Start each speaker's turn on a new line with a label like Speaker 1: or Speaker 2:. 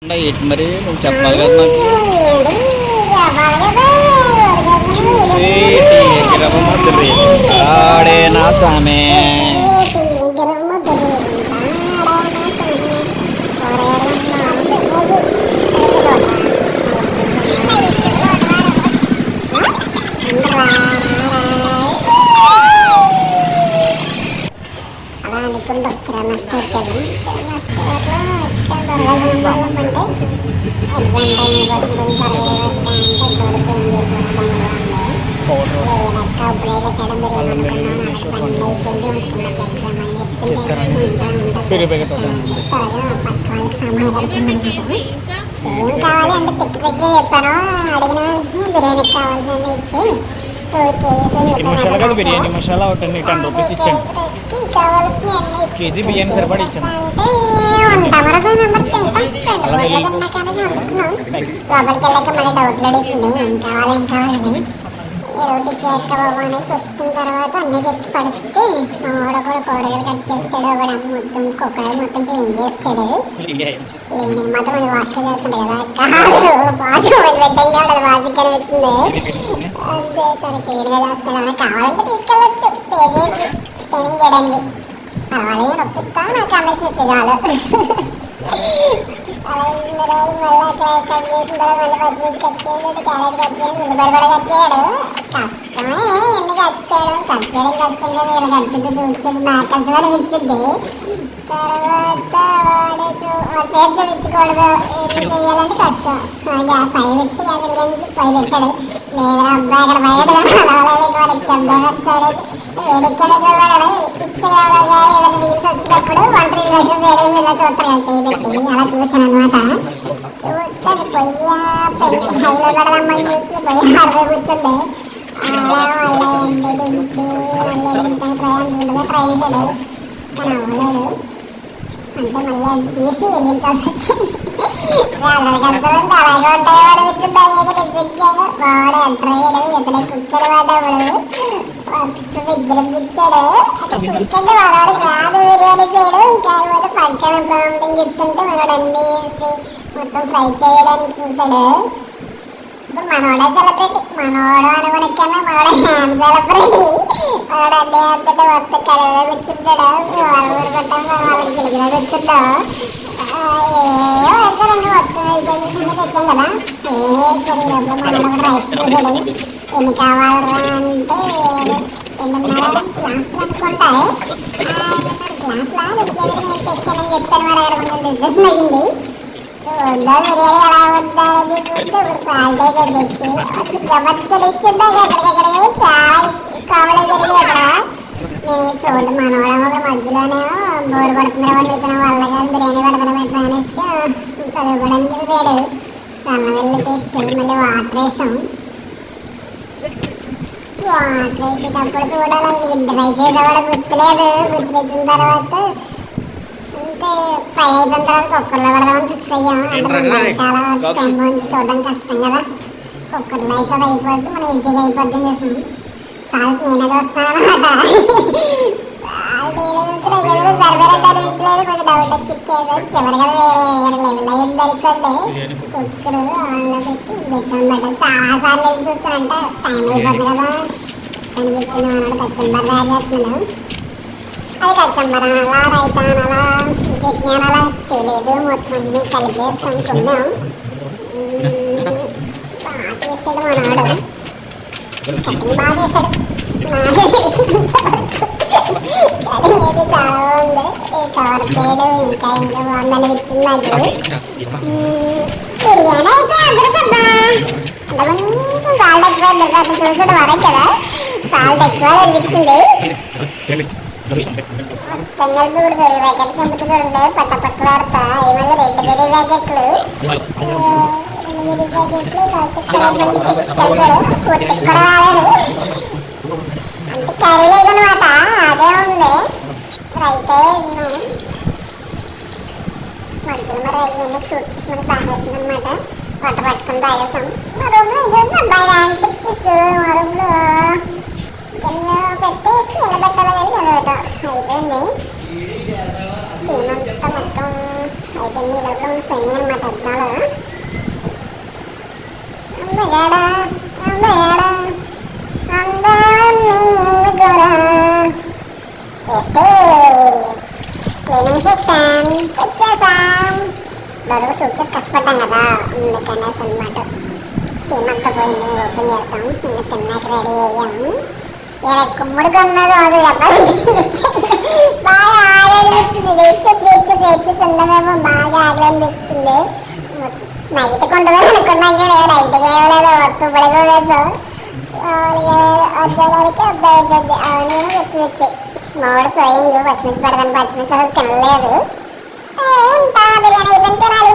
Speaker 1: ఏంటి మరి నువ్వు చెప్పాలి కదా నాకు చూసి గిరవమద్రి ఆడే నా సామే
Speaker 2: అలా అనుకుంటాం కిరాణా స్టోర్కి వెళ్ళి కిరాణా స్టోర్లో ఎగ్జామ్ టైం ఏం కావాలి అంటే తిక్కి తిక్కి చెప్పాను. అడిగిన బిర్యానీకి కావాల్సింది ఇచ్చి
Speaker 1: బిర్యానీ మసాలా ఒకటి 10 రూపీస్ ఇచ్చాను. కేజీ బిర్యానీ సరిపడి ఇచ్చాను.
Speaker 2: లోపలికి వెళ్ళాక మళ్ళీ డౌట్లు అడుగుతుంది ఏం కావాలని. రోడ్డు చేయక్క బాబు అనేసి వచ్చిన తర్వాత అన్నీ తెచ్చి పడిస్తే మా వాడు కూడా కూరగాయలు కట్ చేస్తాడు. ఒకడు మొత్తం కుక్కలు మొత్తం క్లీన్ చేస్తాడు. క్లీనింగ్ మాత్రం అది వాష్గా చేస్తుండే కదా కాదు వాష్ పెట్టాం కాదు అది వాష్ కనిపిస్తుంది. అంతే చాలా క్లీన్గా చేస్తాడు. కావాలంటే తీసుకెళ్ళచ్చు పే చేసి క్లీనింగ్ చేయడానికి. పర్వాలేదు రప్పిస్తా నాకు అమ్మేసి చాలు. అలా కట్ చేసిన తర్వాత మళ్ళీ పచ్చిమిర్చి కట్ చేసి క్యారెట్ కట్ చేసి ఉల్లిపాయలు కూడా కట్ చేయడు. కష్టమే ఎన్ని కట్ చేయడం కష్టం కదా. వీళ్ళ ఖర్చుతో చూపించింది నాకు కష్టం అనిపించింది. తర్వాత వాడి పేరు చూపించకూడదు ఏం చేయాలంటే కష్టం. పై పెట్టి పై పెట్టాడు. లేదా అబ్బాయి అక్కడ బయట వాళ్ళకి అబ్బాయి స్టోరేజ్ వేడెక్కడం ఇన్స్టాగ్రామ్లో ఏదైనా రీల్స్ వచ్చినప్పుడు వంట రీల్స్ వేరే ఇలా చూస్తారు చేయబెట్టి అలా చూసాను అనమాట. చూస్తాను పొయ్యి హైలో పెడదామని చూస్తే పొయ్యి 60 కూర్చుంది. అలా ఎండి దించి మళ్ళీ ట్రై చేశాడు కానీ అవ్వలేదు. అంటే మళ్ళీ అది తీసి వెలిగించాల్సి వచ్చింది. అలాగే ఉంటాయి వాడు వచ్చింది. నిజంగా వాడు ఎంటర్ అయ్యాడు. ఇతనే కుక్కర్ వాడేవాడు విజృంభించాడు. కుక్కర్లు వాడవాడికి రాదు బిర్యానీ చేయడం. కాకపోతే పక్కన ప్రాంప్టింగ్ చెప్తుంటే మనోడు అన్నీ వేసి మొత్తం ఫ్రై చేయడానికి చూశాడు. ఇప్పుడు మనోడే సెలబ్రిటీ. మనోడు అనుకునే కన్నా మనోడే హ్యామ్ సెలబ్రిటీ. మనోడు అన్నీ అంతటా మొత్తం కలవలో కూర్చుంటాడు. వాళ్ళ ఊరు పెట్టాం వాళ్ళకి గిలిగిలో కూర్చుంటాం. మొత్తం తెచ్చాం కదా మనోడు రైస్ చేశాడు. ఎన్ని కావాలరా అంటే 2.5 గ్లాసులు అనుకుంటాయి. గ్లాసులా బిర్యానీ నేను తెచ్చానని చెప్పాను. మరి అక్కడ కొంచెం డిస్కషన్ అయ్యింది. చూద్దా బిర్యానీ ఎలా వద్దా అని చూస్తే ఇప్పుడు క్వాలిటీగా తెచ్చి ప్రవర్తలు ఇచ్చిందా ఎక్కడికెక్కడే చాలా కావాలి జరిగి అక్కడ నేను చూడండి మనోడేమో అక్కడ మధ్యలోనేమో బోరు పడుతుంది వండుతున్న వాళ్ళ కానీ బిర్యానీ పెడతాను ఎట్లా అనేసి చదువుకోవడానికి వేడు. అల్లం వెల్లి పేస్ట్ మళ్ళీ వాటర్ వేసాం. వాటర్ వేసేటప్పుడు చూడాలి ఇంటి రైస్ వేసేవాడు గుర్తులేదు. గుర్తులేసిన తర్వాత అంటే ఫ్రై అయిపోయిన తర్వాత కుక్కర్లో పెడదామని ఫిక్స్ అయ్యాం. అంటే చాలా స్టెమ్ నుంచి చూడడం కష్టం కదా. కుక్కర్లో అయితే అది అయిపోద్ది మనం ఈజీగా అయిపోద్ది చూసాం. సాల్ట్ నేనే చూస్తాను అనమాట. సరిపోయినట్టు అనిపించలేదు. కొంచెం డౌట్ వచ్చి చివరిగా వేరే లెవెల్ అయ్యింది అనుకోండి. కుక్కరు ఆన్లో పెట్టి పెట్టామన్నమాట. చాలాసార్లు వెళ్ళి చూస్తానంటే టైం అయిపోతుంది కదా కనిపించింది. మనోడు కచ్చంబర్ తయారు చేస్తున్నాడు. అది కచ్చంబర్ అనాలా రైతా అనాలా చట్నీ అనాలా తెలియదు. మొత్తం అన్నీ కలిపేసి అనుకున్నాం. బాగా చేసాడు మనోడు. కటింగ్ బాగా చేశాడు. చాలా బాగుంది. ఈ కవర్ పేడు ఇంకా ఇంకా బాగుందని ఇచ్చింది నాకు. బిర్యానీ అయితే అదృష్టబ్బా. అంటే కొంచెం సాల్ట్ ఎక్కువ అట్లా చూసాడు వరకు కదా సాల్ట్ ఎక్కువ అనిపించింది. మొత్తంగా ఇప్పుడు పెరుగు ప్యాకెట్లు అమ్ముతుండే పట్టపట్లాడతా. ఏమన్నా 2 పెరుగు ప్యాకెట్లు పొట్టి కూడా రాలేదు. అంటే కర్రీ లేదనమాట. అదే ఉంది అయితే మధ్యలో మరి నేను షూట్ చేసి మనకి బాగా వేసింది అనమాట. వంట పట్టుకుని తాగేసాం. మా రూమ్లో ఇదే అబ్బాయి యాంటిక్స్ మా రూమ్లో పెట్టేసి ఎలా పెట్టాలి కానీ నిలబెట్టాం అయిపోయింది. స్టీమ్ అంతా మొత్తం అయితే మీ లోపల సైన్ అనమాట అద్దాలు. అందగాడా అందగాడా అందాన్ని కూడా క్లీనింగ్ సెక్షన్ వచ్చేసాం. బరువు సూట్ కష్టపడ్డాం కదా, అందుకనేసి అనమాట. స్టీమ్ అంతా పోయింది, ఓపెన్ చేస్తాం. ఇంకా తిన్నాక రెడీ అయ్యాము. ఇలా కుమ్ముడు కొన్నది అది బాగా ఆగలిపించింది. వేచేసి ఉండమేమో బాగా ఆగలిపించింది. నైట్ కొండదని అనుకున్నాక నైట్గా ఏమలేదు, వస్తూ పడిగా వేసాం. వచ్చేదానికి అబ్బాయి అవును పచ్చిమిర్చి మామిడి స్వయం పచ్చిమిర్చి పెడతాను, పచ్చిమిర్చి అసలు తినలేదు. బిర్యానీ అయిపోయిన తినాలి.